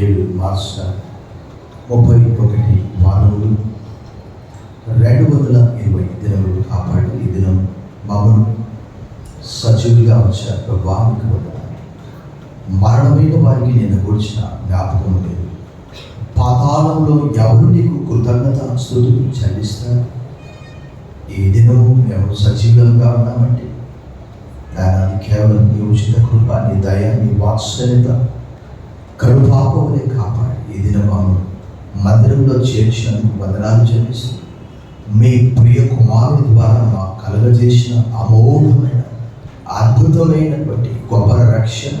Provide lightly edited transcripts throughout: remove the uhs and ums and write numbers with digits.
7 March 31 వారములు 220 దినములు కాపాడు. ఈ దినం మమ్మల్ని సజీవులుగా ఉంచారు ప్రభువా, మీకు వందనాలు. మరణమైన వారికి నేను కూర్చిన జ్ఞాపకం లేదు. పాతాళంలో ఎవరు నీకు కృతజ్ఞత స్తుతులు చెల్లిస్తారు? ఈ దినము మేము సజీవంగా ఉన్నామంటే అది కేవలం నీ ఉచిత కృప, నీ దయ, నీ వాత్సల్యత, కరుపాపములే కాపాడి ఈ దినము మందిరంలో చేర్చినందుకు వందనాలు చెల్లిస్తూ, మీ ప్రియ కుమారుడి ద్వారా మాకు కలుగజేసిన అమోఘమైన అద్భుతమైనటువంటి గొప్ప రక్షణ,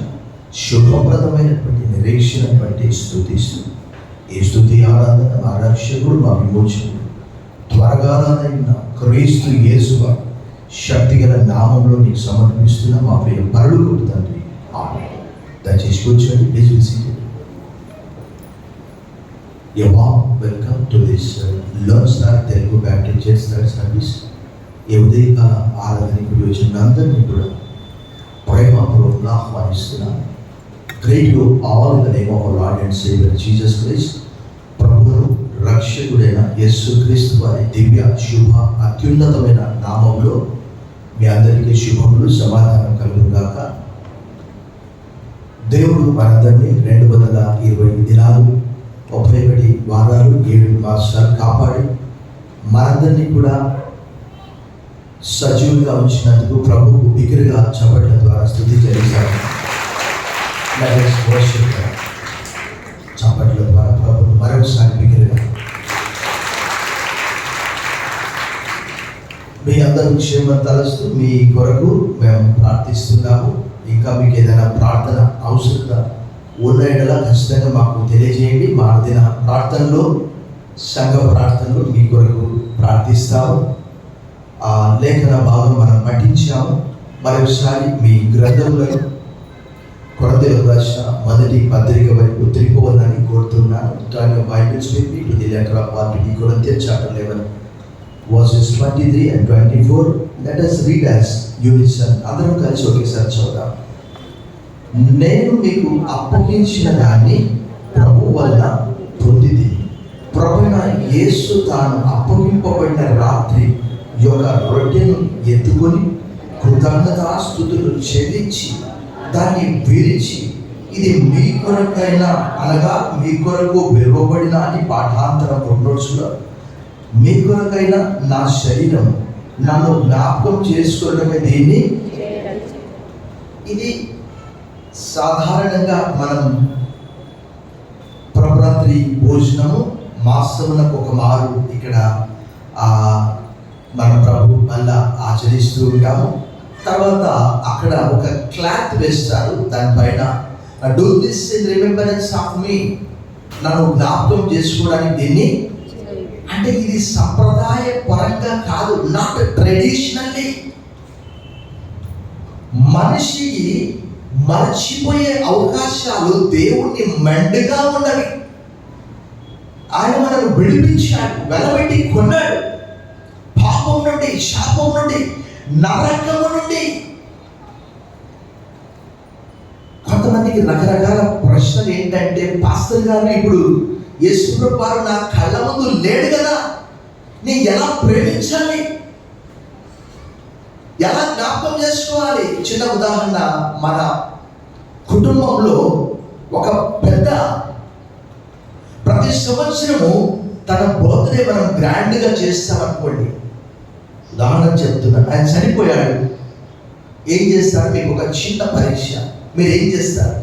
శుభప్రదమైనటువంటి నిరీక్షణ బట్టి స్తుతిస్తూ, ఈ స్తుతి ఆరాధన మా రక్షకుడు, మా విమోచకుడు, త్వరగా రానైన క్రీస్తు యేసు శక్తిగల నామంలో నీకు సమర్పిస్తున్నా మా ప్రియ పరలోకపు తండ్రి, ఆమేన్. దయచేసి కూర్చోండి. Please be seated. A warm welcome to this Lone Star Telugu Baptist Church third service. ఈ ఉదయకాల ఆరాధనకు వచ్చిన అందరినీ కూడా ప్రేమపూర్వకంగా ఆహ్వానిస్తున్నాను. Greet you all in the name of our Lord and Savior Jesus Christ. ప్రభువు రక్షకుడైన యేసు క్రీస్తు వారి దివ్య శుభ అత్యున్నతమైన నామంలో మీ అందరికీ శుభములు, సమాధానం కలుగును గాక. దేవుడు మనందరినీ 220 దినాలు 31 వారాలు 7 మాసాలు కాపాడి మనందరినీ కూడా సజీవులుగా ఉంచినందుకు ప్రభువుకు బిగ్గరగా చప్పట్ల ద్వారా స్తుతి చెల్లిస్తాము. చప్పట్ల ద్వారా ప్రభువు మరొకసారి బిగ్గరగా. మీ అందరూ క్షేమం తలస్తూ మీ కొరకు మేము ప్రార్థిస్తున్నాము. ఇంకా మీకు ఏదైనా ప్రార్థన అవసరత ఉన్న ఎడల ఖచ్చితంగా మాకు తెలియజేయండి. మా దిన ప్రార్థనలో, సంఘ ప్రార్థనలో మీ కొరకు ప్రార్థిస్తాము. ఆ లేఖన భాగం మనం పఠించాము. మరొకసారి మీ గ్రంథంలో కొరింథీయులకు రాసిన మొదటి పత్రిక వైపు తిరిగిపోవాలని కోరుతున్నాను. Bibles with me to the letter of Paul to Corinthians chapter 11 verses 23 and 24. Let us read as unison. అందరం కలిసి ఒకేసారి చదువుదాం. నేను మీకు అప్పగించిన దాన్ని ప్రభువు వలన పొందితి. ప్రభువైన యేసు తాను అప్పగింపబడిన రాత్రి యొక్క రొట్టెను ఎత్తుకొని కృతజ్ఞతాస్తుతులు చెల్లించి దాన్ని విరిచి, ఇది మీ కొరకైనా అనగా మీ కొరకు విలువబడిన అని పాఠాంతరం కొన్నోడ్చులో, మీ కొరకైనా నా శరీరం నన్ను జ్ఞాపకం చేసుకోవడమే దీన్ని. ఇది సాధారణంగా మనం ప్రభరాత్రి భోజనము మాసమునకు ఒక మారు ఇక్కడ మన ప్రభు వల్ల ఆచరిస్తూ ఉంటాము. తర్వాత అక్కడ ఒక క్లాత్ వేస్తారు, దానిపైన do this in remembrance of me, నన్ను జ్ఞాపకం చేసుకోవడానికి దీన్ని. అంటే ఇది సంప్రదాయ పరంగా కాదు, నాట్ ట్రెడిషనల్లీ. మనిషి మర్చిపోయే అవకాశాలు దేవుణ్ణి మెండుగా ఉన్నవి. ఆయన మనను విడిపించాడు, వెలబెట్టి కొన్నాడు. పాపం నుండి, శాపం నుండి, నరకము నుండి. కొంతమందికి రకరకాల ప్రశ్నలు ఏంటంటే, పాస్టర్ గారు ఇప్పుడు యేసుప్రభు వారు నా కళ్ళ ముందు లేడు కదా, నేను ఎలా ప్రేమించాలి, ఎలా జ్ఞాపకం చేసుకోవాలి? చిన్న ఉదాహరణ, మన కుటుంబంలో ఒక పెద్ద ప్రతి సంవత్సరము తన బర్త్డే మనం గ్రాండ్గా చేస్తామనుకోండి. ఉదాహరణ చెప్తున్నాను, ఆయన చనిపోయాడు, ఏం చేస్తారు? మీకు ఒక చిన్న పరీక్ష, మీరు ఏం చేస్తారు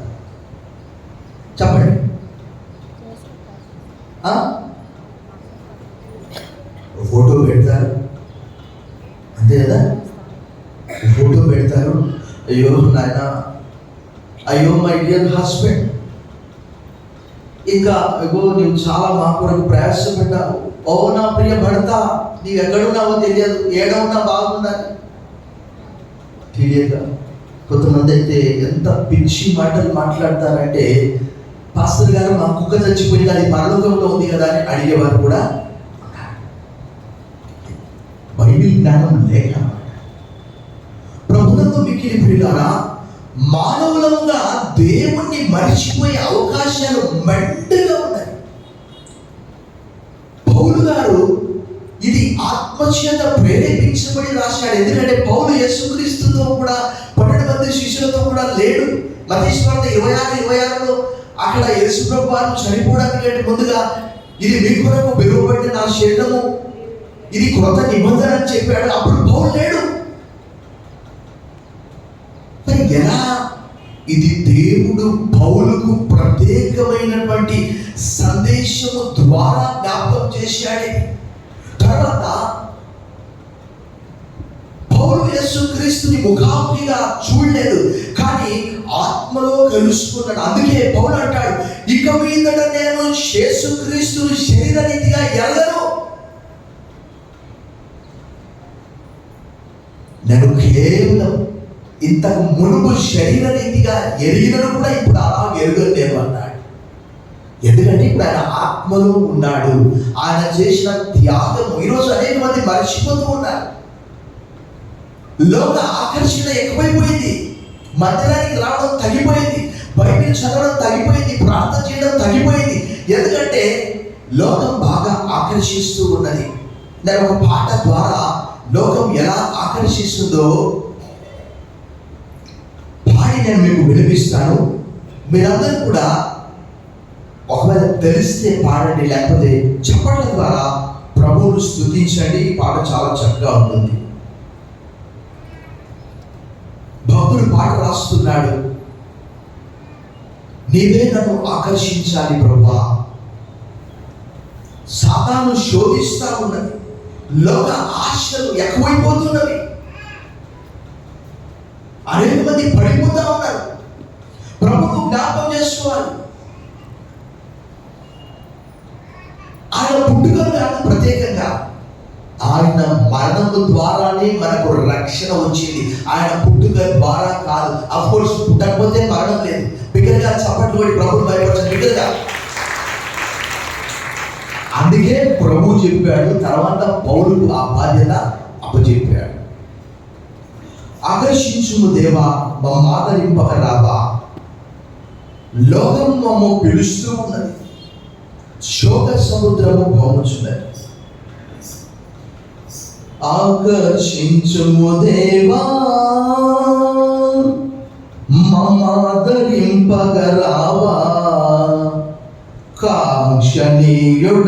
చెప్పండి? ఫోటో పెడతారు, అంతే కదా? ఫోటో పెడతారు, అయ్యో నాయన, అయ్యో మై డియర్ హస్బెండ్, ఇంకా అయ్యో నువ్వు చాలా మా కొరకు ప్రయాసపడ్డావు, ఓ నా ప్రియ భర్త, నీవు ఎక్కడున్నావో తెలియదు, ఏడవున్నా బాగుండాలి తెలియక. కొంతమంది అయితే ఎంత పిచ్చి మాటలు మాట్లాడతారంటే, పాస్టర్ గారు మా కుక్క చచ్చిపోయింది, అది పరలోకంలో ఉంది కదా అని అడిగేవారు కూడా. బైబిల్ జ్ఞానం లేక ప్రభునందు మిక్కిలి ప్రియులారా, మానవులంగా దేవుణ్ణి మర్చిపోయే అవకాశాలు మెండుగా ఉన్నాయి. పౌలు గారు ఇది ఆత్మచేత ప్రేరేపించబడి రాశాడు. ఎందుకంటే పౌలు యేసుక్రీస్తుతో కూడా 12 మంది శిష్యులతో కూడా లేడు. మత్తయి సువార్త 26:26లో అక్కడ యేసు ప్రభువు చనిపోవడానికి ముందుగా ఇది మీ కొరకు విలువబడిన నా శరీరము, ఇది కొత్త నిబంధన అని చెప్పాడు. అప్పుడు పౌలు లేడు. మరి ఎలా? ఇది దేవుడు పౌలుకు ప్రత్యేకమైనటువంటి సందేశము ద్వారా జ్ఞాపకం చేశాడు. తర్వాత పౌలు యేసుక్రీస్తుని ముఖాముఖిగా చూడలేదు, కానీ ఆత్మలో కలుసుకున్నాడు. అందుకే పౌలు అంటాడు, ఇక మీదట నేను యేసుక్రీస్తుని శరీర రీతిగా ఎరగను, నేను కేవలం ఇంతకు మునుపు శరీర రీతిగా ఎరిగినను కూడా ఇప్పుడు అలా ఎరుగలేము అన్నాడు. ఎందుకంటే ఇప్పుడు ఆయన ఆత్మలో ఉన్నాడు. ఆయన చేసిన త్యాగము ఈరోజు అనేక మంది మర్చిపోతూ ఉన్నారు. లోక ఆకర్షణ ఎక్కువైపోయింది, మందిరానికి రావడం తగ్గిపోయింది, బైబిల్ చదవడం తగ్గిపోయింది, ప్రార్థన చేయడం తగ్గిపోయింది. ఎందుకంటే లోకం బాగా ఆకర్షిస్తూ ఉన్నది. నేను ఒక పాట ద్వారా లోకం ఎలా ఆకర్షిస్తుందో పాడి నేను మీకు వినిపిస్తాను. మీరందరూ కూడా ఒకవేళ తెలిస్తే పాడండి, లేకపోతే చెప్పడం ద్వారా ప్రభువును స్తుతించండి. ఈ పాట చాలా చక్కగా ఉంటుంది. భక్తుడు పాట రాస్తున్నాడు, నీవే నన్ను ఆకర్షించాలి ప్రభువా. సాతాను శోధిస్తా ఉన్నది, లోక ఆశలు ఎక్కువైపోతున్నవి, అనేక మంది పడిపోతా ఉన్నారు. ప్రభువు జ్ఞాపకం చేసుకోవాలి. ఆయన పుట్టుకను కాదు, ప్రత్యేకంగా ఆయన మరణము ద్వారానే మనకు రక్షణ వచ్చింది. ఆయన పుట్టుక ద్వారా కాదు. అఫ్ కోర్స్ పుట్టకపోతే మరణం లేదు. బిగ్గరగా చప్పట్లు కొట్టి ప్రభువును భయపరచండి, బిగ్గరగా. అందుకే ప్రభు చెప్పాడు, తర్వాత పౌలుకు ఆ బాధ్యత అప్పచెప్పాడు. ఆకర్షించుము దేవా, మమ్మ ఆదరింపక రావా. లోకం మమ్మ పిలుస్తూ ఉన్నది, శోక సముద్రము పొంగుచున్నది. ఆకర్షించుము దేవా, మమ్మ ఆదరింపక రావా. కాంక్షణీయుడనివే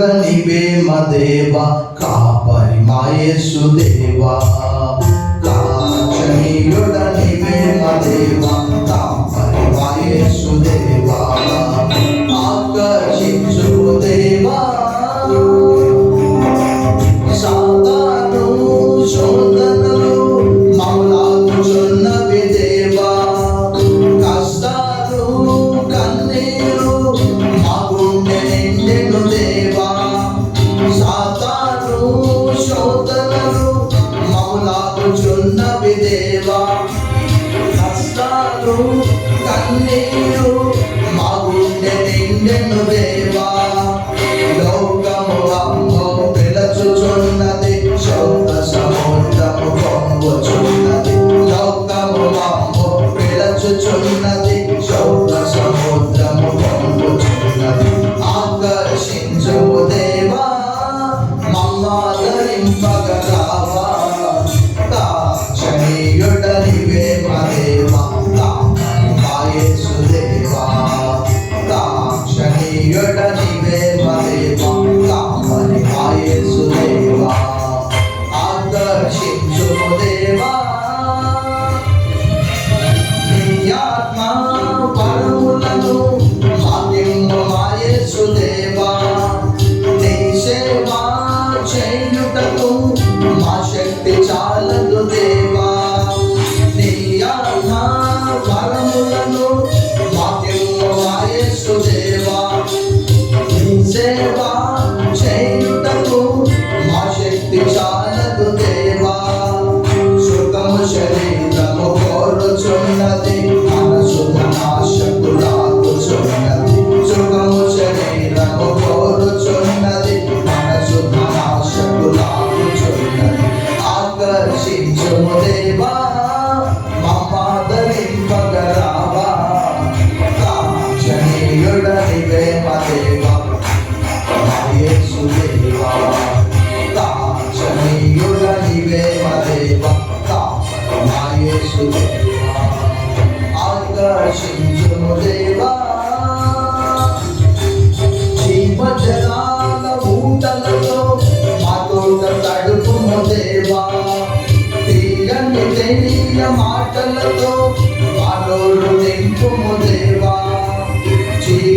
మదేవా, కాపరి మా యేసు దేవా. కాంక్షణీయుడనివే మదేవా, కాపరి మా యేసు దేవా. ఆకర్షించు దేవా, సాతాను శోధనలు మమ్మలాగుచున్నవి దేవా. కష్టాలు కన్నీరు మా గుండె నిండెను దేవా. సాతాను శోధనలు మమ్మలాగుచున్నవి దేవా.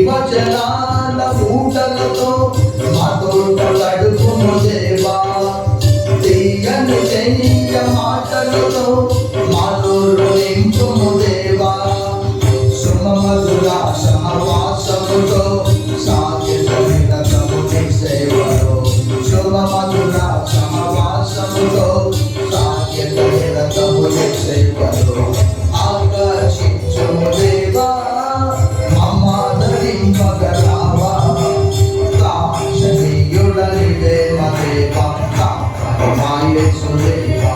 జీవజలాల ఊటలతో మా తోట తడుపుము దేవా, తీయని చెయ్య మాటలతో మా నోరు నింపుము దేవా, సుమధుర సహవాసముతో సాగిన తముని సేవలో, సుమధుర సహవాసముతో సాగిన తముని సేవలో ఆకర్షించుము దేవా, మమ్మదరింపగరావా, కాక్షణీయుడనివే మదేవా, యేసు దేవా,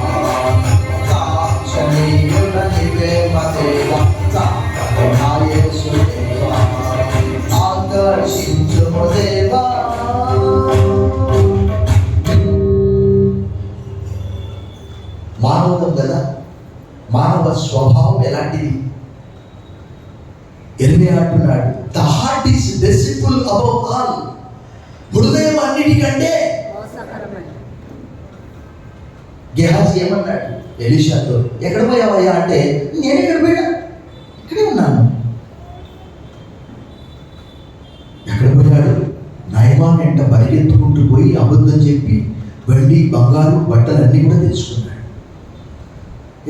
కాక్షణీయుడనివే మదేవా, యేసు దేవా, ఆకర్షించుము దేవా. మానవం కదా, మానవ స్వభావం ఎలాంటిది? ఎర్మియా అంటున్నాడు, the heart is deceitful above all, హృదయం అన్నిటికంటే. గెహాజీ ఏమన్నాడు ఎలీషాతో, ఎక్కడ పోయావయ్యా అంటే, నేను ఎక్కడ పోయినా, ఇక్కడే ఉన్నాను. ఎక్కడ పోయాడు? నయమాన్ వెంట పరిగెత్తుకుంటూ పోయి అబద్ధం చెప్పి వెండి బంగారు బట్టలన్నీ కూడా తెచ్చుకున్నాడు.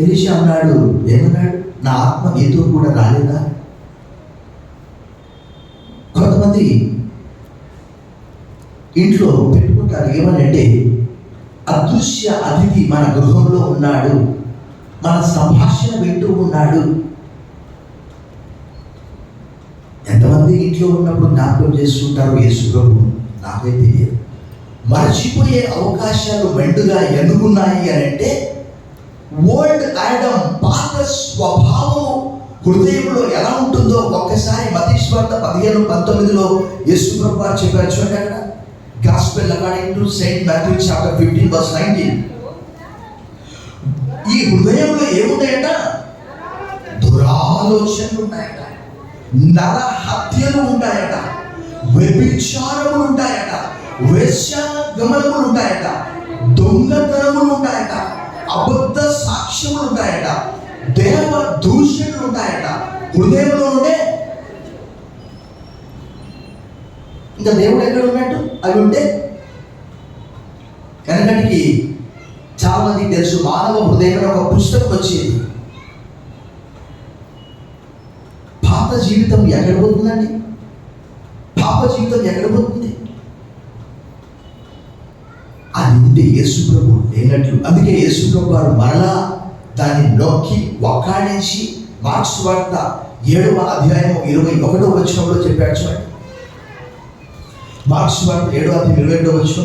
ఎలీషా అన్నాడు, ఏమన్నాడు, నా ఆత్మ నీతో కూడా రాలేదా? కొంతమంది ఇంట్లో పెట్టుకుంటారు ఏమని అంటే, అదృశ్య అతిథి మన గృహంలో ఉన్నాడు, మన సంభాషణ వింటూ ఉన్నాడు. ఎంతమంది ఇంట్లో ఉన్నప్పుడు జ్ఞాపకం చేస్తుంటారు యేసు ప్రభు, నాకైతే తెలియదు. మర్చిపోయే అవకాశాలు మెండుగా ఎన్నుకున్నాయి అని అంటే, ఓల్డ్ ఆడమ్ పాత స్వభావం హృదయంలో ఎలా ఉంటుందో ఒక్కసారి మత్తయి సువార్త 15:19 యేసు ప్రభు చెప్పారు చూడండి. అక్కడ gospel according to Saint Matthew chapter 15:19. ఈ హృదయంలో ఏమున్నాయట? దురాలోచనలు ఉన్నాయట, నరహత్యలు ఉంటాయట, వ్యభిచారములు ఉంటాయట, వేశ్యాగమనములు ఉంటాయట, దొంగతనములు ఉంటాయట, అబద్ధ సాక్ష్యములు ఉంటాయట, దేవ దూషణలు ఉంటాయట. హృదయంలో ఉండే ఇంకా దేవుడు ఎక్కడ ఉన్నట్టు అవి ఉంటే. కనుకటికి చాలా మందికి తెలుసు, మానవ హృదయం ఒక పుస్తకం వచ్చేది. పాప జీవితం ఎక్కడ పోతుందండి? పాప జీవితం ఎక్కడ పోతుంది? అది ఉంటే యేసు ప్రభు లేనట్లు. అందుకే యేసు ప్రభు వారు మరలా దాన్ని నొక్కి వక్కాడించి మార్క్స్ వార్త 7:21 చెప్పాడు చూడండి. మార్క్స్ వార్త 7:22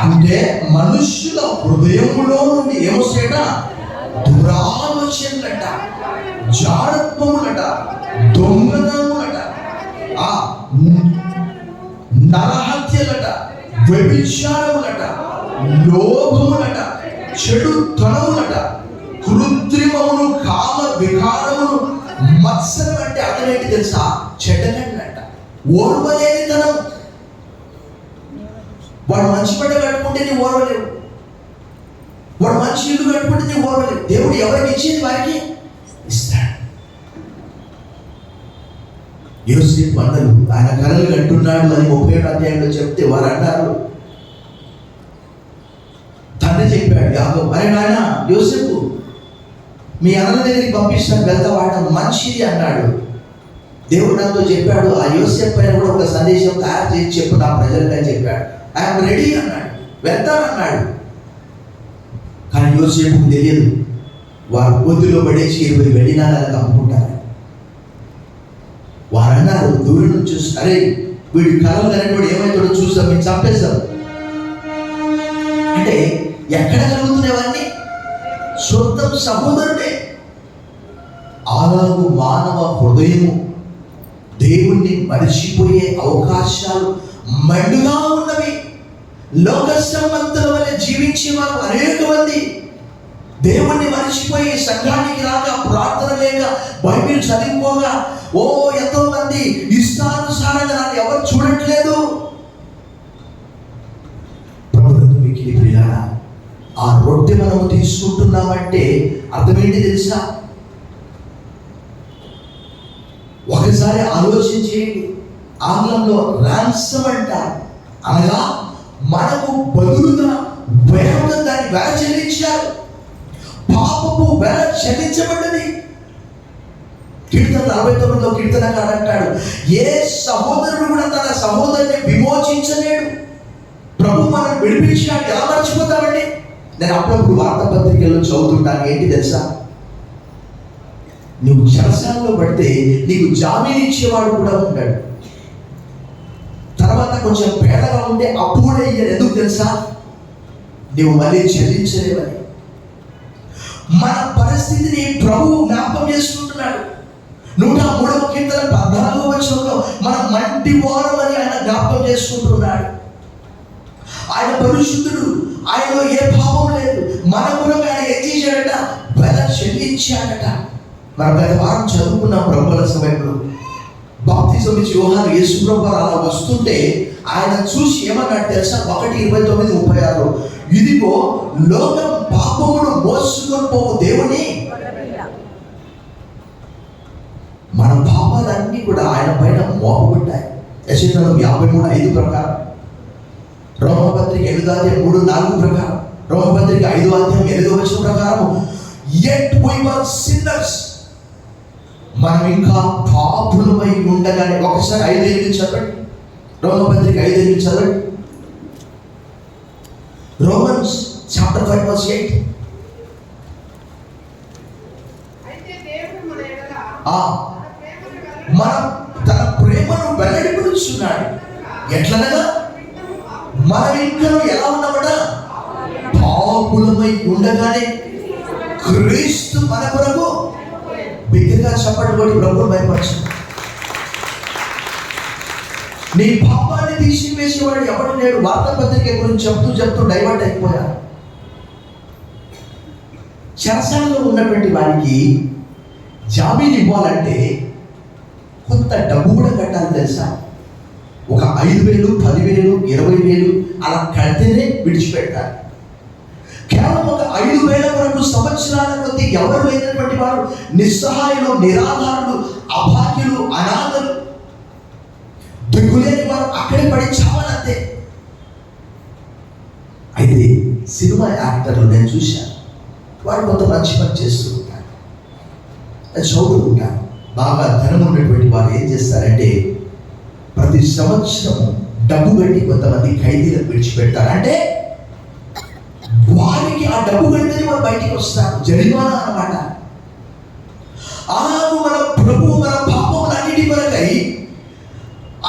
అంటే మనుష్యుల హృదయములో నుండి ఏమొస్తాయట? దురాలోచనలట, జారత్వములట, దొంగతనములట, నరహత్యలట, వ్యభిచారములట, లోభములట, చెడు తనములట, కృత్రిమమును, కామ వికారమును, మత్సరం అంటే అతనేంటి తెలుసా? చెడ్డగంటట, ఓర్వలేనితనం. వాడు మంచి బట్ట కట్టుకుంటే నీ ఓర్వలేవు, వాడు మంచి ఇల్లు కట్టుకుంటే నీ ఓర్వలేవు. దేవుడు ఎవరికి ఇచ్చేది వారికి ఇస్తాడు. యోసేపు అన్నారు, ఆయన కలలు కట్టున్నాడు అని 37వ అధ్యాయంలో చెప్తే వారు అన్నారు, తండ్రి చెప్పాడు యాకోబు, అరే నాయన యోసేపు, మీ అన్నల దగ్గరికి పంపిస్తాను, వెళ్తా వాడడం మంచిది అన్నాడు. దేవుడు నాతో చెప్పాడు, ఆ యోసేపు పైన కూడా ఒక సందేశం తయారు చేసి చెప్పు నా ప్రజలకని చెప్పాడు. ఐఎమ్ రెడీ అన్నాడు, వెళ్తానన్నాడు. కానీ యోసేపుకు తెలియదు, వారు పొద్దులో పడేసి 20 వెండి నాణాలకు అమ్ముకుంటారు. వారు అన్నారు దూరం నుంచి చూసి, అరే వీడి కలలు కనేవాడు ఏమైతాడో చూస్తాం, మేము చంపేస్తాం అంటే ఎక్కడ కలుగుతున్నవన్నీ? సొంతం సహోదరుడే. అలాగూ మానవ హృదయము దేవుణ్ణి మరిచిపోయే అవకాశాలు మెండుగా ఉన్నవి. లోక సంబంధుల వల్ల జీవించే వారు అనేక మంది దేవుణ్ణి మరిచిపోయి సంఘానికి రాక, ప్రార్థన లేక, బైబిల్ చదివిపోగా, ఎంతో మంది ఇష్టానుసారంగా నన్ను ఎవరు చూడట్లేదు. ప్రభుత్వం మిగిలి ప్రియారా, ఆ రొట్టె మనము తీసుకుంటున్నామంటే అర్థమేంటి తెలుసా? ఒకసారి ఒకసారి ఆలోచన చేయండి. ఆంగ్లంలో ర్యాన్సమ్ అంటారు, అనగా మనకు బదులుగా వేరొక దాన్ని వెల చెల్లించారు. పాపపు వెల చెల్లించబడ్డది. కీర్తన 49లో కీర్తనకారుడు అంటాడు, ఏ సహోదరుడు కూడా తన సహోదరుని విమోచించలేడు. ప్రభు మనం విడిపించాడు, ఎలా మర్చిపోతామండి? నేను అప్పుడప్పుడు వార్తాపత్రికల్లో చదువుతుంటాను. ఏంటి తెలుసా, నువ్వు చెరసాలలో పడితే నీకు జామీన్ ఇచ్చేవాడు కూడా ఉంటాడు. తర్వాత కొంచెం పేదగా ఉంటే అప్పు కూడా ఇయ్యారు. ఎందుకు తెలుసా? నువ్వు మళ్ళీ చెల్లించలేవని. మన పరిస్థితిని ప్రభువు జ్ఞాపకం చేసుకుంటున్నాడు. 103వ కీర్తన 14వ వచనంలో మనం మంటి వారం అని ఆయన జ్ఞాపకం చేసుకుంటున్నాడు. ఆయన పరిశుద్ధుడు, ఆయనలో ఏ పాపం లేదు. మన కొరకు ఆయన ఏం చేశాడట? వెల చెల్లించాడట. మన గత వారం చదువుకున్నాం ప్రభువుల సమయంలో. బాప్తిజం ఇచ్చి యోహాను యేసుప్రభు అలా వస్తుంటే ఆయన చూసి ఏమన్నాడు తెలుసా? 1:29-36, ఇదిగో లోకం పాపమును మోసుకొని పోవు దేవుని. మన పాపాలన్నీ కూడా ఆయన పైన మోపబడ్డాయి. యెషయా 53:5 ప్రకారం, రోమపత్రిక 8:3-4 ప్రకారం, రోమపత్రిక 5:8 ప్రకారం, yet we were sinners, మనం ఇంకా పాపులమై ఉండగానే. ఒకసారి 5:8 చదవండి, రోమపత్రిక 5:8 చదవండి. Romans chapter 5:8. మనం తన ప్రేమను వెల్లడిపరుచున్నాడు. ఎట్లనగా మనం ఇంకా ఎలా ఉన్నామట? పాపులమై ఉండగానే క్రీస్తు మన కొరకు. బిగ్గరగా చప్పట్లు కొట్టి ప్రభువును భయపరచు. నీ పాపాన్ని తీసివేసేవాడు ఎవడు లేడు. వార్తాపత్రిక గురించి చెప్తూ డైవర్ట్ అయిపోయారు. చెరసాలలో ఉన్నటువంటి వారికి జామీన్ ఇవ్వాలంటే కొంత డబ్బు కూడా కట్టాలి తెలుసా? ఒక 5,000, 10,000, 20,000 అలా కడితేనే విడిచిపెట్టాలి. కేవలం ఒక 5,000 వరకు సంవత్సరాల కొద్ది ఎవరు లేనటువంటి వారు, నిస్సహాయులు, నిరాధారులు, అభాగ్యులు, అనాథలు, దిగులేని వారు అక్కడే పడి చావాలంతే. అయితే సినిమా యాక్టర్లు నేను చూశాను, వారు కొంత మంచి పని చేస్తూ ఉంటారు, చదువుకుంటారు. బాగా ధనం ఉన్నటువంటి వారు ఏం చేస్తారంటే ప్రతి సంవత్సరం డబ్బు కట్టి కొంతమంది ఖైదీలకు విడిచిపెడతారు. అంటే వారికి ఆ డబ్బు కడితే వారు బయటికి వస్తారు, జరిమానా అన్నమాట. అలాగే మన ప్రభు మన పాపములన్నిటి కొరకై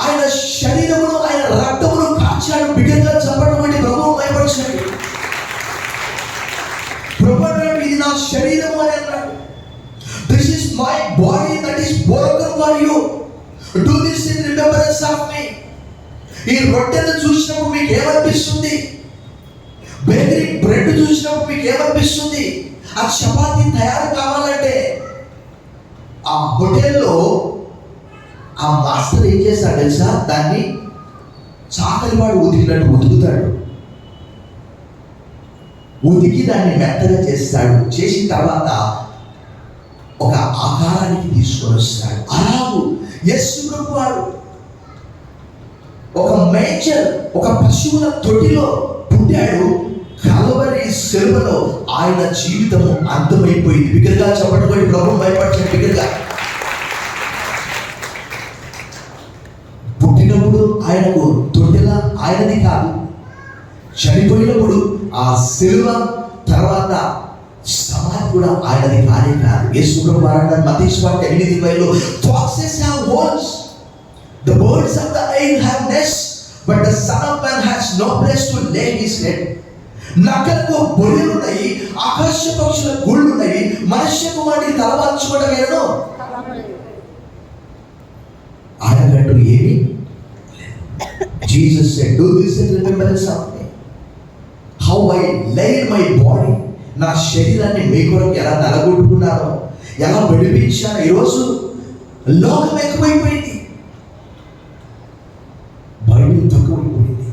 ఆయన శరీరమును, ఆయన రక్తమును కాచాడు. బిడ్డగా చెప్పడం అంటే ప్రభువు భయపరిచాడు. ప్రభు ఇది నా శరీరము అని అన్నాడు. This is my body that is broken for you, do this in remembrance of me. ఈ రొట్టెను చూసినప్పుడు మీకు ఏమనిపిస్తుంది? బేకరీ బ్రెడ్ చూసినప్పుడు మీకు ఏమనిపిస్తుంది? ఆ చపాతీ తయారు కావాలంటే ఆ హోటల్లో ఆ మాస్టర్ ఏం చేస్తాడు తెలుసా? దాన్ని చాకలివాడు ఉతికినట్టు ఉతుకుతాడు. ఉతికి దాన్ని మెత్తగా చేస్తాడు. చేసిన తర్వాత ఒక ఆకారానికి తీసుకొని వస్తాడు. అలాగూ యేసు ప్రభు వారు ఒక మేజర్, ఒక పశువుల తొట్టిలో పుట్టాడు. కల్వరి శిలువలో ఆయన జీవితము అంతమైపోయింది. బిగ్గరగా చెప్పబడి ప్రభువు భయపడతాడు. బిగ్గరగా పుట్టినప్పుడు ఆయనకు తొట్టెలా ఆయనది కాదు. చనిపోయినప్పుడు ఆ శిలువ తర్వాత సమాధి కూడా ఆయనది కానే కాదు. యేసు ప్రభు వారు మత్తయి సువార్త 8:20లో, foxes have holes, the birds of the air have nests, but the son of man has no place to lay his head. నక్కలకు బొరియలు ఉన్నాయి, ఆకాశ పక్షుల గూళ్ళు ఉన్నాయి, మనుష్య కుమారుడికి తలవాల్చుకోవడం ఏదో ఆయనకంటూ ఏమి. Jesus said, do this in remembrance of me. How I laid my body, నా శరీరాన్ని మీ కొరకు ఎలా నలగొట్టుకున్నానో, ఎలా విడిపించానో. ఈరోజు లోకం ఎక్కువైపోయింది, బైబిల్ తక్కువైపోయింది.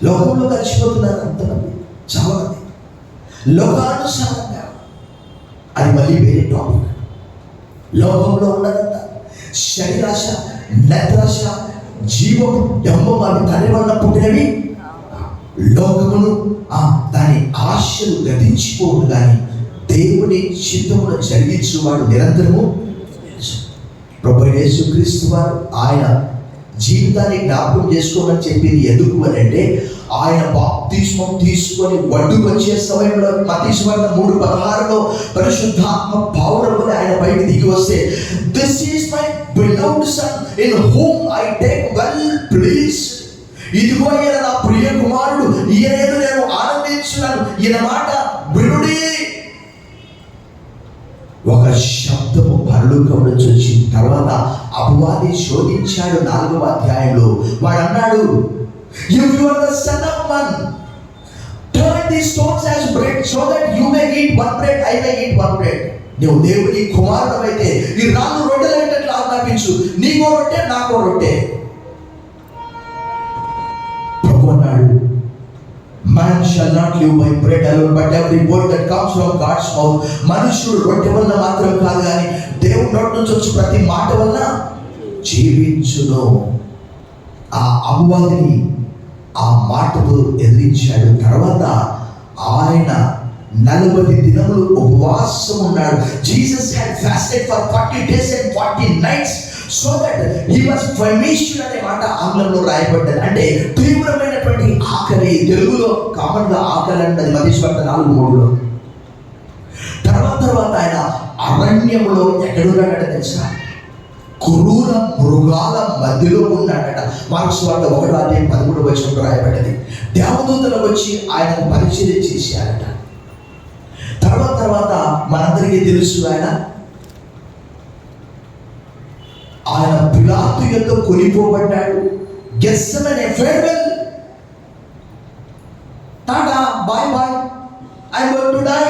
లోకంలో కలిసిపోతున్నారు అంతమంది, చాలా మంది లోకానుసారంగా. అది మళ్ళీ వేరే టాపిక్. లోకంలో ఉన్నదంతా శరీరాశ, నేత్రాశ, జీవము, డంబము అవి తల్లి వలన పుట్టినవి. లోకమును దాని ఆశలు గతించిపోవును కానీ దేవుని చిత్తమును జరిగించువాడు నిరంతరము. ప్రభువైన యేసుక్రీస్తు వారు ఆయన జీవితాన్ని జ్ఞాపకం చేసుకోమని చెప్పింది ఎందుకు అని అంటే, ఆయన బాప్తిస్మం తీసుకొని ఒడ్డుకు వచ్చే సమయంలో మత్తయి సువార్త 3:16లో పరిశుద్ధాత్మ పౌరముని ఆయన పైకి దిగి వస్తే, this is my beloved son in whom I take well please. ఇదిగో ఈయన నా ప్రియ కుమారుడు, ఈయన నేను ఆనందించున్నాను, ఈయన మాట వినుడి. ఒక శబ్దము పరలోకం నుంచి వచ్చిన తర్వాత అపవాది శోధించాడు 4వ అధ్యాయంలో. వాడు అన్నాడు, if you are the son of man, turn these stones as bread so that you may eat one bread, I may eat one bread. నువ్వు దేవుని కుమారుడవైతే ఈ రాళ్ళు రొట్టెలైనట్లు ఆజ్ఞాపించు, నీకో రొట్టె నాకో రొట్టె. ప్రభు అన్నాడు, man shall not live by bread alone but every word that comes from God's mouth. మనుషుడు రొట్టె వలన మాత్రం కాదు కానీ దేవుని నోటి నుంచి వచ్చే ప్రతి మాట వలన జీవించును. ఆ అపవాదిని ఆ మాటతో ఎదిరించాడు. తర్వాత ఆయన 40 దినములు ఉపవాసం ఉన్నాడు. Jesus had fasted for 40 days and 40 nights so that he was famished అనే మాట ఆంగ్లంలో రాయబడ్డది. అంటే తీవ్రమైనటువంటి ఆకలి. తెలుగులో కామన్ గా ఆకలి అంటే మత్తయి సువార్త 4:3లో. తర్వాత ఆయన అరణ్యములో ఎక్కడున్నాడట తెలుసా? క్రూర మృగాల మధ్యలో ఉన్నాడట. మార్కు సువార్త 1:13 రాయబడ్డది. దేవదూతలు వచ్చి ఆయనకు పరిచర్య చేశారట. తర్వాత మనందరికీ తెలుసు, ఆయన పిలాతు యొద్ద కొనిపోబడ్డాడు. Gethsemane farewell, tata, bye bye, I am going to die.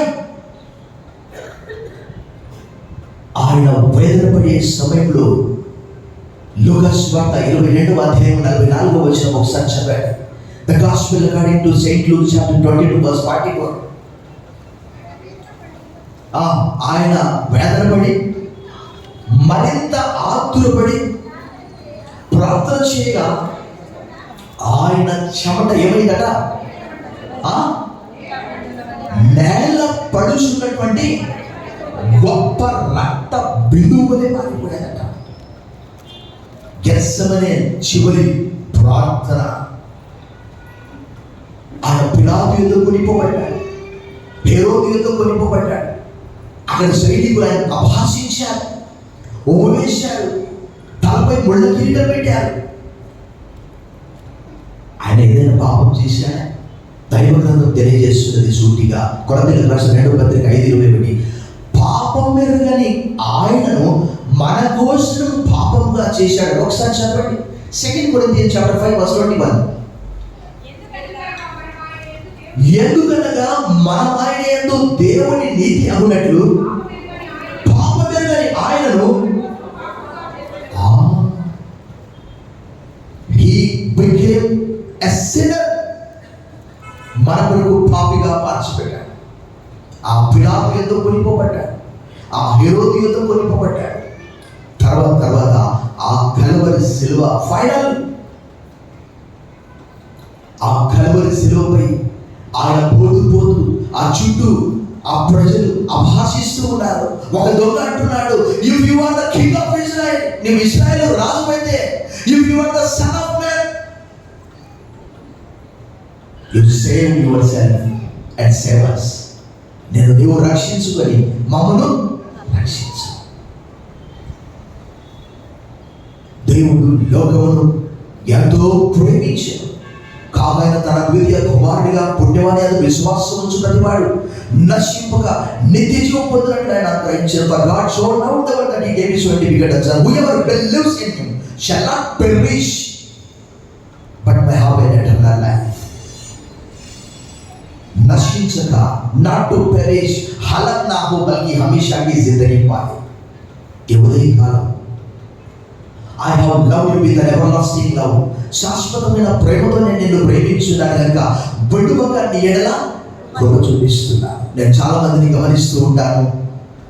ఆయన వేదనపడే సమయంలో లూకా సువార్త 22:44 ఒకసారి చదివాడు. The Gospel according to St. Luke chapter 22:44. ఆయన వేదనపడి మరింత ఆతురపడి ప్రార్థన చేయగా ఆయన చెమట ఏమైందట? నేల పడుచున్నటువంటి గొప్ప రక్త బిందువులే మారిపోయాదట. గెత్సెమనే చివరి ప్రార్థన. ఆయన పిలాతు యొద్ద కొనిపోబడ్డాడు, హేరోదు యొద్ద కొనిపోబడ్డాడు. అక్కడ సైనికులు ఆయన అపహాసించారు, ఓవేశారు, తలపై ముళ్ళ కిరీటం పెట్టారు. ఆయన ఏదైనా పాపం చేశాడా? దైవ గ్రంథం తెలియజేస్తున్నది సూటిగా. కొరింథీయులకు రాసిన 2:5-21 పాపం మెరుగని ఆయనను మన కోసం పాపంగా చేశాడు. ఒకసారి చదవండి. 2 Corinthians chapter 5:21. ఎందుకనగా మన ఆయన యందు దేవుని నీతి అగునట్లు పాపం మెరుగని ఆయనను he became a sinner, మన కొరకు పాపిగా మార్చిపెట్టాడు. ఆ పిలాతు యందు కొనిపోబడ్డాడు, ఆ హేరోదు యందు కొనిపోబడ్డాడు. తర్వాత ఆ కల్వరి శిలువ ఫైనల్. ఆ కల్వరి శిలువపై ఆయన పోతూ ఆ చుట్టూ ఆ ప్రజలు అభాషిస్తూ ఉన్నారు. ఒక దొంగ అంటున్నాడు, if you are the king of Israel, నీవు ఇశ్రాయేలు రాజు అయితే, if you are the son of man, you save yourself and save us. నేను నీవు రక్షించుకొని మమ్మను రక్షించు. దేవుడు లోకమును ఎంతో ప్రేమించాడు కాగా తన ద్వితీయ కుమారుడిగా పుణ్యవాని అది విశ్వాసం ఉంచుకుని వాడు నశింపక నిత్య జీవం పొందినట్లు ఆయన అనుగ్రహించారు. For God so loved the world that he gave his only begotten Son, whoever believes in him shall not perish but may have an eternal life. नशिंचक, not to perish, हलक ना हो बल्कि हमेशा की जिंदगी पाए. ये उदय काल I have loved you with an everlasting love. శాశ్వతమైన ప్రేమతో నేను నిన్ను ప్రేమించున్నాను కనుక విడువగా నీ ఎడల కృప చూపిస్తున్నా. నేను చాలా మందిని గమనిస్తూ ఉంటాను,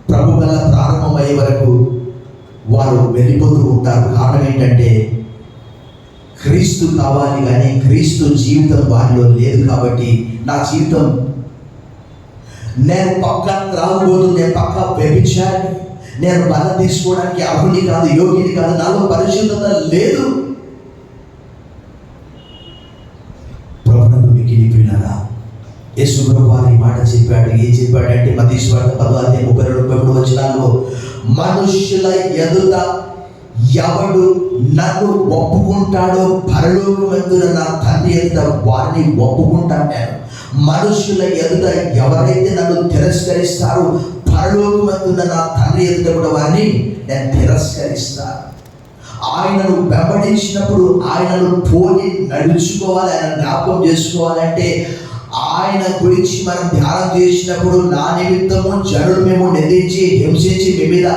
ప్రభు వల్ల ప్రారంభమయ్యే వరకు వారు వెళ్ళిపోతూ ఉంటారు. కారణం ఏంటంటే క్రీస్తు కావాలి కానీ క్రీస్తు జీవితం వారిలో లేదు. కాబట్టి నా జీవితం, నేను పక్క త్రాగుబోతు, నేను పక్క వ్యభిచారి, నేను బలం తీసుకోవడానికి అర్హుని కాదు, యోగిని కాదు, నాలో పరిశుద్ధత లేదు. ప్రభువునందు మిక్కిలి ప్రియులారా, యేసు ప్రభువు ఈ మాట చెప్పాడు. ఏం చెప్పాడంటే మత్తయి సువార్త 10:32-33 వచనాల్లో, మనుష్యుల ఎదుట ఎవడు నన్ను ఒప్పుకుంటాడో పరలోకమందున నా తండ్రి ఎదుట వారిని ఒప్పుకుంటాను నేను. మనుషుల ఎదుట ఎవరైతే నన్ను తిరస్కరిస్తారో పరలోకమందున నా తండ్రి ఎదుట కూడా వారిని నేను తిరస్కరిస్తాను. ఆయనను వెంబడించినప్పుడు ఆయనను పోలి నడుచుకోవాలి, ఆయన జ్ఞాపకం చేసుకోవాలంటే ఆయన గురించి మనం ధ్యానం చేసినప్పుడు నా నిమిత్తము జనులు మేము నిందించి హింసించి మీ మీద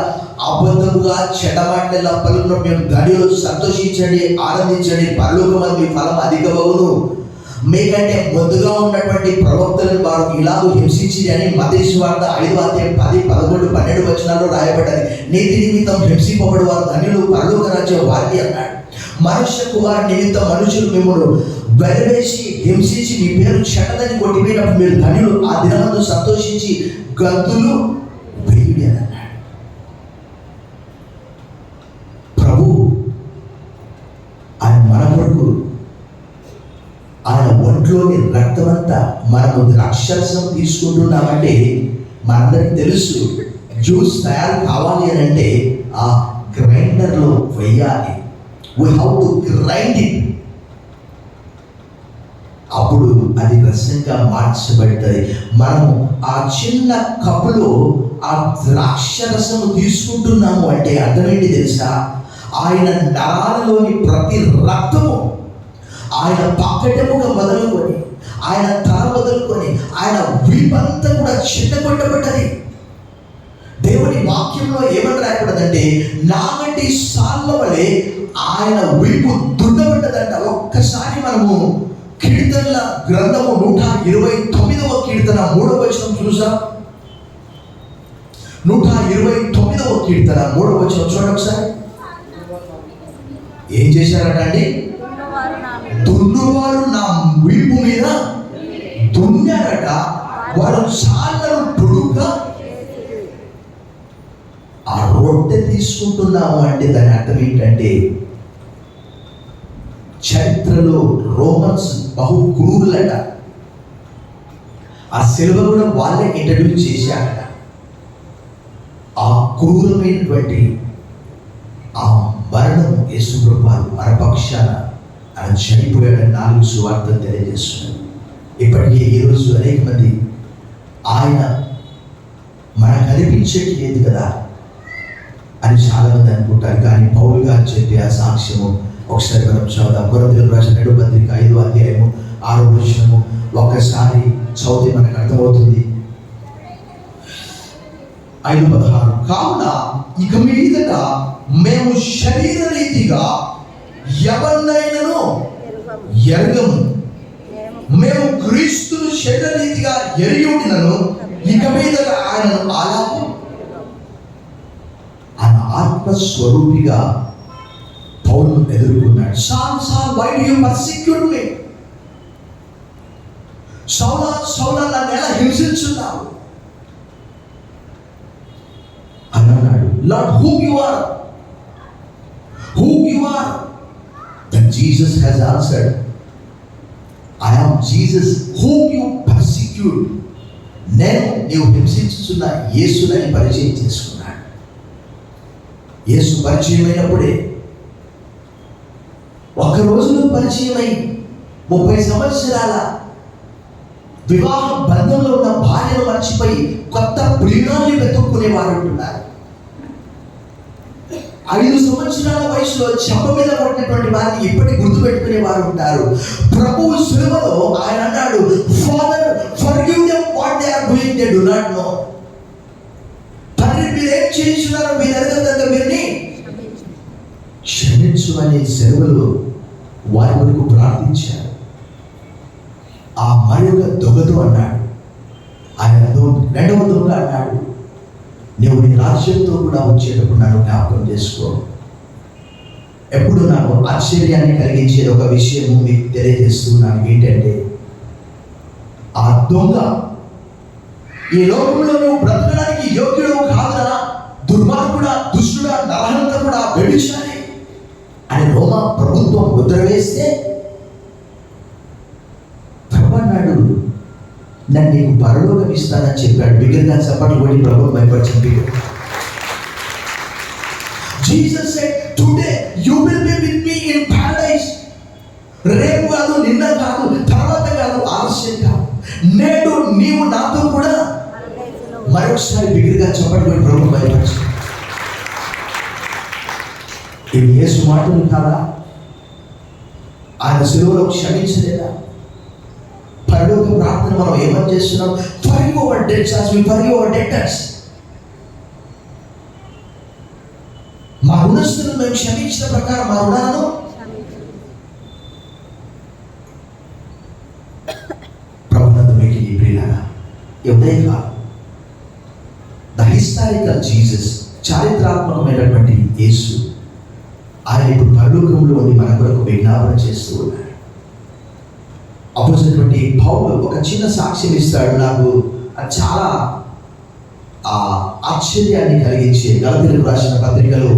అబద్ధముగా చెడమాటల పలుకున్న మేము గడిలో సంతోషించండి, ఆనందించండి, పరలోకమందు మీ ఫలం అధికమగును, మీకంటే ముందుగా ఉన్నటువంటి ప్రవక్తలను వారు ఇలాగూ హింసించి అని మత్తయి సువార్త 5:10-11-12 వచనాల్లో రాయబడ్డది. నీతి నిమిత్తం హింసింపబడి వారు ధన్యులు, పరలోక రాజ్యం వారికి అన్నాడు. మనుష్య కుమారు నిమిత్తం మనుషులు మిమ్మల్ని వెలివేసి హింసించి మీ పేరు చెడ్డదని కొట్టిపోయినప్పుడు మీరు ధన్యులు, ఆ దినమందు సంతోషించి గంతులు వేయుడి అని అన్నాడు. ప్రభు ఆయన మన కొరకు ఆయన ఒంట్లోని రక్తమంతా మనము ద్రాక్షరసం తీసుకుంటున్నామంటే మనందరికి తెలుసు, జ్యూస్ తయారు కావాలి అని అంటే ఆ గ్రైండర్లో వేయాలి. We have to grind it. అప్పుడు అది రసంగా మార్చబడుతుంది. మనము ఆ చిన్న కప్పులో ఆ ద్రాక్షరసము తీసుకుంటున్నాము అంటే అర్థమేంటి తెలుసా? ఆయన నరాలలోని ప్రతి రక్తము, ఆయన పక్కటెముక మొదలుకొని, ఆయన తల మొదలుకొని, ఆయన వీపంతా కూడా చిన్నగొట్టబడ్డది. దేవుని వాక్యంలో ఏమని రాయబడ్డదంటే నాగటి సాళ్ళ వలె ఆయన వీపు దున్నబడ్డదంట. ఒక్కసారి మనము కీర్తనల గ్రంథము 129వ కీర్తన 3వ వచనం చూసాం. 129వ కీర్తన 3వ వచనం చూడండి ఒకసారి. ఏం చేశారట అండి? దున్నువారు నా వీపు మీద దున్నారట, వారు చాలను పొడుగ్గా. ఆ రొట్టె తీసుకుంటున్నాము అంటే దాని అర్థం ఏంటంటే చరిత్రలో రోమన్స్ బహు క్రూరులట. ఆ సిలువ కూడా వాళ్ళే ఇంట్రడ్యూస్ చేశారట. ఆ క్రూరమైనటువంటి ఆ మరణము యేసు ప్రభువు మన పక్షాన ఆయన చనిపోయాడని 4 సువార్తలు తెలియజేస్తున్నాడు. ఇప్పటికీ ఈరోజు అనేక మంది ఆయన మనకు కనిపించట్లేదు కదా అని చాలామంది అనుకుంటారు. కానీ పౌలు గారు చెప్పే ఆ సాక్ష్యము ఒకసారి మనం చదువుదాం. కొరింథీయులకు రాసిన 2వ పత్రిక 5వ అధ్యాయము 6వ వచనము ఒక్కసారి చదివితే మనకు అర్థమవుతుంది. 5:16 కావున ఇక మీదట మేము శరీర రీతిగా ఎవరినైనాను ఎరగము, మేము క్రీస్తును శరీర రీతిగా ఎరియుడినను ఇక మీదట ఆయనను అలాగే ఆయన ఆత్మస్వరూపిగా పౌలు ఎదుర్కొన్నాడు. సాల్ why do you persecute me? సౌలా నన్ను ఎలా హింసించున్నావు అని అన్నాడు. Lord, who you are? Then Jesus has answered, I am Jesus whom you persecute. నేను నీవు హింసించుతున్న యేసుని పరిచయం చేసుకున్నాడు. యేసు పరిచయం అయినప్పుడే, ఒక రోజులో పరిచయమై 30 సంవత్సరాల వివాహ బంధంలో ఉన్న భార్యను మర్చిపోయి కొత్త ప్రియురాల్ని వెతుక్కునేవారు ఉంటున్నారు. 5 సంవత్సరాల వయసులో చెంప మీద కొట్టినటువంటి వారిని ఇప్పటికి గుర్తుపెట్టుకునే వారు ఉంటారు. ప్రభువు సిలువలో ఆయన అన్నాడు, father forgive them what they are doing, they do not know. తండ్రి మీరు ఏం చేస్తున్నారో మీరు ఎరగదంతా మీరుని క్షమించు అనే సెలవులో వారి వరకు ప్రార్థించారు. ఆ మరి ఒక దొంగతో అన్నాడు, ఆయన రెండవ దొంగ అన్నాడు, నువ్వు నీ రాజ్యంతో కూడా వచ్చేటప్పుడు నన్ను జ్ఞాపకం చేసుకో. ఎప్పుడు నాకు ఆశ్చర్యాన్ని కలిగించే ఒక విషయం మీకు తెలియజేస్తున్నాను. ఏంటంటే, ఆ దొంగ ఈ లోకంలో నువ్వు బ్రతకడానికి యోగ్యుడు కాదురా, దుర్మార్గుడా, దుష్టుడా, నరహంతకుడా, వ్యభిచారి అని రోమా ప్రభుత్వం ముద్ర వేస్తే అన్నాడు, నన్ను నీకు పరలోకం ఇస్తానని చెప్పాడు. బిగ్గరగా చప్పట్లు కొట్టి ప్రభువు భయపరిచింది. Jesus said, today you will be with me in paradise. రేపు కాదు, నిన్న కాదు, తర్వాత కాదు, ఆలస్యం కాదు, నేడు నీవు నాతో కూడా. మరొకసారి బిగ్గరగా చప్పట్లు కొట్టి ప్రభువు భయపరిచింది. ఇవి యేసు మాటలు కాదా? ఆయన శిలువలో క్షమించలేదా? పరలోక ప్రార్థన మనం ఏమని చేస్తున్నాం? Forgive our debts as we forgive our debtors. మా రుణస్తులను మేము క్షమించిన ప్రకారం మా రుణాలను ప్రభునందు మీకు ఈ ప్రియులారా, ఉదయకాలం ద హిస్టారికల్ జీసస్, చారిత్రాత్మకమైనటువంటి యేసు, ఆయన ఇప్పుడు పరలోకంలో ఉండి మన కొరకు విజ్ఞాపన చేస్తూ ఉన్నాడు. అపోజిట్ పౌలు ఒక చిన్న సాక్ష్యం ఇస్తాడు. నాకు చాలా ఆశ్చర్యాన్ని కలిగించే గలతీయులకు రాసిన పత్రికలో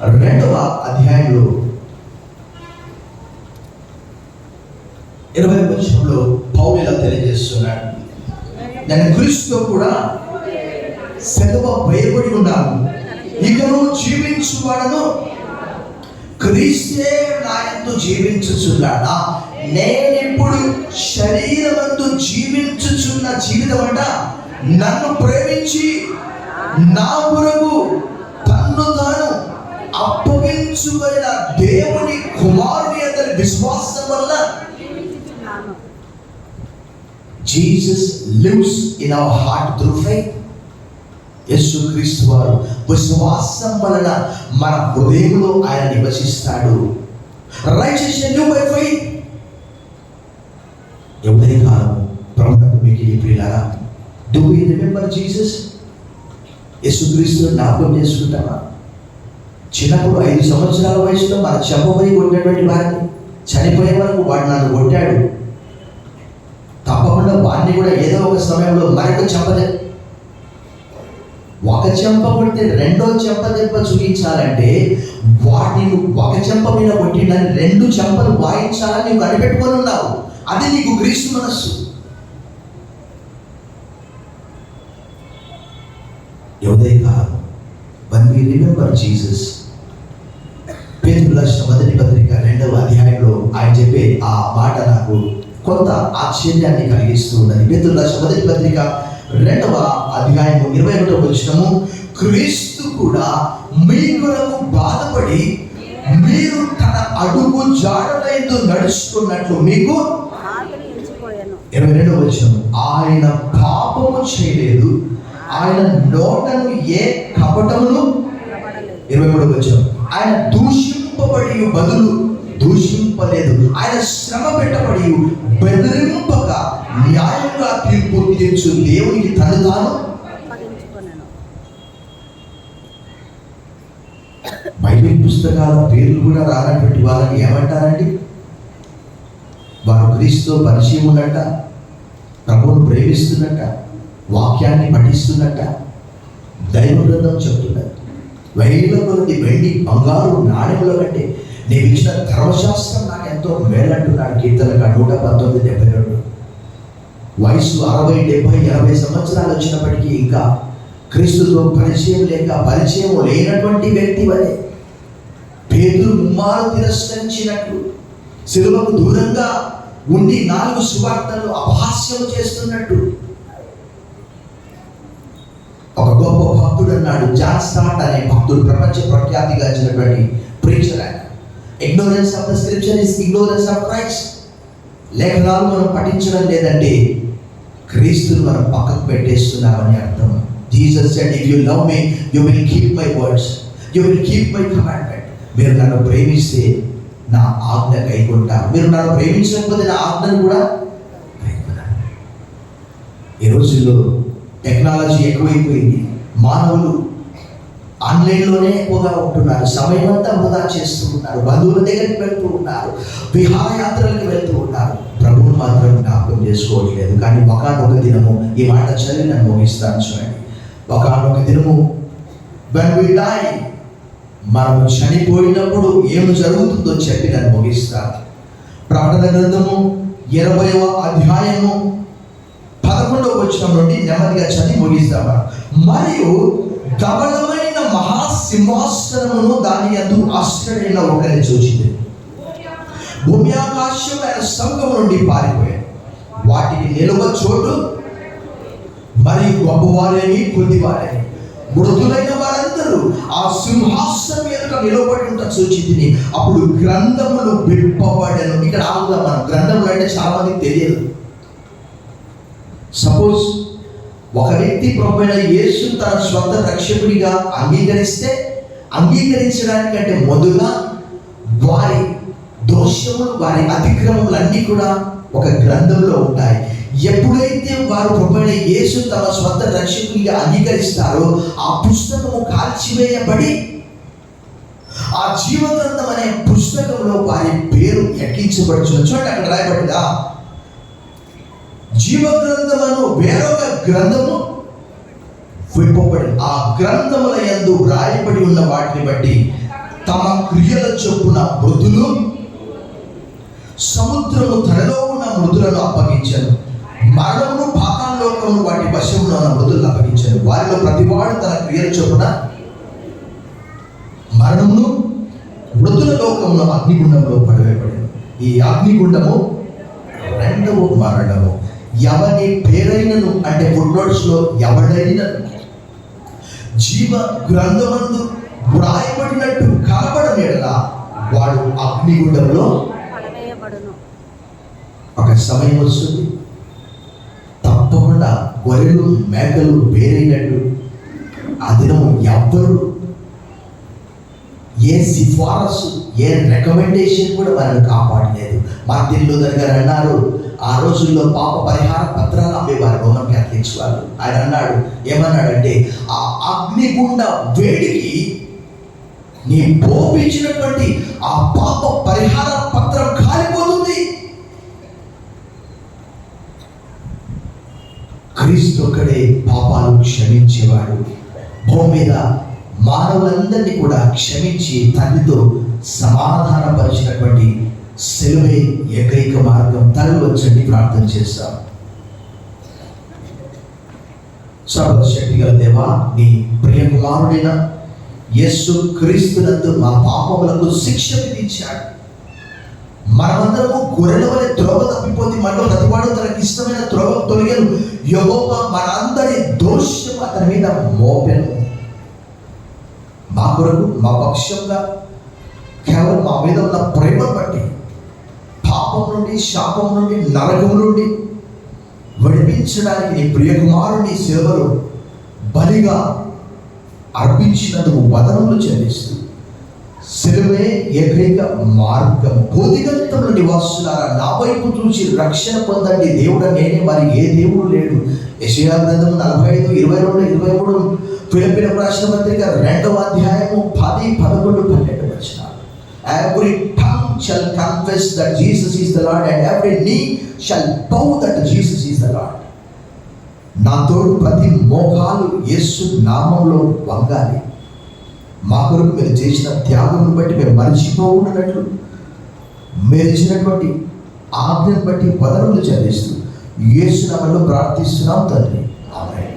2వ అధ్యాయంలో 20వ వచనంలో పౌలు ఇలా తెలియజేస్తున్నాడు, నేను క్రీస్తుతో కూడా సిలువ వేయబడి ఉన్నాను, ఇకను జీవించువాడను క్రీస్తే నాయందు జీవించుచున్నాడా. నేనిప్పుడు శరీరమందు జీవించుచున్న జీవితం అంట నన్ను ప్రేమించి నా కొరకు తన్ను తాను అప్పగించుకున్న దేవుని కుమారుని అతని విశ్వాసం వల్ల Jesus lives in our heart through faith. యేసుక్రీస్తు వారు విశ్వాసం వలన మన హృదయంలో ఆయన నివసిస్తాడు. Righteousness by faith. ఎవరి కాలం ప్రభువుకు మీకు ఈ ప్రియులారా, do we remember Jesus? యేసుక్రీస్తును జ్ఞాపకం చేసుకుంటామా? చిన్నప్పుడు 5 సంవత్సరాల వయసులో మన చెంపపై కొట్టినటువంటి వారిని చనిపోయే వరకు వాడు నన్ను కొట్టాడు. తప్పకుండా వాడిని కూడా ఏదో ఒక సమయంలో మరొక ఒక చెంప కొడితే రెండో చెంప దెబ్బ చూపించాలంటే వాటిని ఒక చెంప మీద కొట్టిందని 2 చెంపలు వాయించాలని నీవు కనిపెట్టుకొని ఉన్నావు. అది నీకు క్రీస్తు మనస్సు. ఉదయకాలం when we remember Jesus, పేతురు రాసిన మొదటి పత్రిక 2వ అధ్యాయంలో ఆయన చెప్పే ఆ మాట నాకు కొంత ఆశ్చర్యాన్ని కలిగిస్తూ ఉన్నది. పేతురు రాసిన మొదటి పత్రిక 2వ అధ్యాయము 21వ వచనము, క్రీస్తు కూడా మీ కొరకు బాధపడి మీరు తన అడుగు జాడలైదు నడుచుకున్నట్లు మీకు 22వ వచనం, ఆయన పాపము చేయలేదు, ఆయన నోటను ఏ కపటమును 23వ వచనం, ఆయన దూషింపబడి బదులు దూషింపలేదు, ఆయన శ్రమ పెట్టబడి బెదిరింపక న్యాయంగా తీర్పు తీర్చు దేవునికి తను తాను. బైబిల్ పుస్తకాల పేర్లు కూడా రానటువంటి వాళ్ళని ఏమంటారండి? వారు క్రీస్తుతో పరిచయం ఉన్నట్ట, ప్రభువును ప్రేమిస్తున్నట్ట, వాక్యాన్ని పఠిస్తున్నట్ట, దైవ గ్రంథం చెప్తున్నట్టు. 1000 కొలది వెండి బంగారు నాణ్యముల కంటే నేను ఇచ్చిన ధర్మశాస్త్రం నాకు ఎంతో మేలంటున్నాడు. కీర్తనగా 119:72. వయసు 60, 70, 80 సంవత్సరాలు వచ్చినప్పటికీ ఇంకా క్రీస్తుతో పరిచయం లేనటువంటి వ్యక్తి వలె పేతురు ముమ్మారు తిరస్కరించినట్లు సిలువకు దూరంగా ఉండి 4 సువార్తలు అపహాస్యం చేస్తున్నట్టు. ఒక గొప్ప భక్తుడు అన్నాడు, జాన్ స్టార్ట్ అనే భక్తుడు, ప్రపంచ ప్రఖ్యాతిగాంచినటువంటి ప్రీచర్. ఆయన ignorance of the scripture is ignorance of Christ. లేఖనాలు మనం పఠించడం లేదంటే క్రీస్తుని మనం పక్కకు పెట్టేస్తున్నామని అర్థం. Jesus said, if you love me you will keep my words, you will keep my commandment. మీరు నన్ను ప్రేమిస్తే నా ఆజ్ఞ కైకొంటారు, మీరు నన్ను ప్రేమించకపోతే నా ఆజ్ఞను కూడా కైకొన్నారు. ఈ రోజుల్లో టెక్నాలజీ ఎక్కువైపోయింది. మానవులు ఆన్లైన్లోనే ఎక్కువగా ఉంటున్నారు. సమయం అంతా వృధా చేస్తూ ఉన్నారు. బంధువుల దగ్గరికి వెళ్తూ ఉన్నారు. విహారయాత్రలకు వెళ్తూ ఉన్నారు. ప్రభువును మాత్రం జ్ఞాపకం చేసుకోవట్లేదు. కానీ ఒకనొక దినము, ఈ మాట చదివి నన్ను ముగిస్తాను చూడండి. ఒకనొక దినము when we die, మనము చనిపోయినప్పుడు ఏమి జరుగుతుందో చెప్పి నన్ను ముగిస్తాను. ప్రకటన గ్రంథము 20వ అధ్యాయము 11వ వచనం నుండి నెమ్మదిగా చదివి ముగిస్తాము. మరియు ధవళమైన మహాసింహాసనమును దాని యందు ఆశ్చర్యమైన ఒకరిని చూచింది. భూమి ఆకాశమైన స్తంభం నుండి పారిపోయాయి. వాటికి నిలువ చోటు మరియు గొప్పవారేమి కొద్దివారేమి మృదులైన వారందరూ ఆ సింహాసనం ఎదుట నిలబడి ఉంటా చూచింది. అప్పుడు గ్రంథములు విప్పబడెను. ఇక్కడ ఆగుదా, మనం గ్రంథములు అంటే చాలా మందికి తెలియదు. సపోజ్ ఒక వ్యక్తి ప్రభువైన యేసు తన స్వంత రక్షకుడిగా అంగీకరించడానికంటే మొదలుగా వారి దోషములు, వారి అతిక్రమములన్నీ కూడా ఒక గ్రంథంలో ఉంటాయి. ఎప్పుడైతే వారు ప్రభువైన యేసు తమ స్వంత రక్షకుడిగా అంగీకరిస్తారో ఆ పుస్తకము కాల్చివేయబడి ఆ జీవగ్రంథం అనే పుస్తకంలో వారి పేరు ఎక్కించబడుచున్న చోట అక్కడ రాయబడిందా, జీవగ్రంథమును వేరొక గ్రంథము విప్పబడి ఆ గ్రంథముల యందు రాయబడి ఉన్న వాటిని బట్టి తమ క్రియల చొప్పున మృతులు సముద్రము తనలో ఉన్న మృతులను అప్పగించారు. మరణమును పాతాళలోకమును వాటి వశంలో ఉన్న మృతులను అప్పగించారు. వారిలో ప్రతివాడు తన క్రియల చొప్పున మరణమును మృతుల లోకమును అగ్నిగుండంలో పడవేయబడింది. ఈ అగ్నిగుండము రెండవ మరణము. ఎవరి పేరైనను అంటే ఫుట్నోట్స్ లో ఎవడైనను జీవ గ్రంథమందు వ్రాయబడినట్టు కనబడనేలా వాడు అగ్నిగుండంలో ఒక సమయం వస్తుంది. తప్పకుండా గొర్రెలు మేకలు వేరైనట్టు ఆ దినము ఎవ్వరు ఏ సిఫారసు, ఏ రికమెండేషన్ కూడా మనల్ని కాపాడలేదు. మార్టిన్ లూథర్ గారు అన్నారు, ఆ రోజుల్లో పాప పరిహార పత్రాలు అమ్మేవారు రోమన్ క్యాథలిక్స్ వాళ్ళు. ఆయన అన్నాడు, ఏమన్నాడంటే, ఆ అగ్నిగుండ వేడికి నీ పోపించినటువంటి ఆ పాప పరిహార పత్రం కాలిపోతుంది. క్రీస్తు ఒక్కడే పాపాలు క్షమించేవాడు. భూమి మీద మానవులందరినీ కూడా క్షమించి తండ్రితో సమాధానపరిచినటువంటి సెలవే ఏకైక మార్గం. తల్లి వచ్చండి, ప్రార్థన చేస్తాం. సర్వశక్తి గల దేవా, నీ ప్రియ కుమారుడైన యేసు క్రీస్తునందు మా పాపములకు శిక్ష విధించాడు. మనమందరము గొర్రెల వలె త్రోవ తప్పిపోతే మనలో ప్రతివాడు తనకి ఇష్టమైన త్రోవ తొలగను. యెహోవా మనందరి దోషం అతని మీద మోపెను. మా కొరకు, మా పక్షంగా, కేవలం మా మీద ఉన్న ప్రేమను బట్టి పాపం నుండి, శాపం నుండి, నరకం నుండి విడిపించడానికి నీ ప్రియకుమారుని సేవలు బలిగా అర్పించినందుకు వదనములు చెల్లిస్తూ సెలవే ఏకైక మార్గం. బోధిగంతముల నివాసులారా, నా వైపు చూసి రక్షణ పొందండి, దేవుడు నేనే, మరి ఏ దేవుడు లేడు. యెషయా గ్రంథము 45, 22, 23, ఫిలిప్పీయులకు రాసిన పత్రిక 2వ అధ్యాయము 10, 11, 12 వచనాలు. Every tongue shall confess that Jesus is the Lord, and every knee shall bow that Jesus is the Lord. నా తోడు ప్రతి మోకాలు యేసు నామంలో వంగాలి. మా కొరకు మీరు చేసిన త్యాగం బట్టి మేము మరిచిపోవున్నట్లు మీరు ఇచ్చినటువంటి ఆజ్ఞను బట్టి వదనములు చెల్లిస్తూ యేసు నామములో ప్రార్థిస్తున్నాం తండ్రి. ఆమేన్.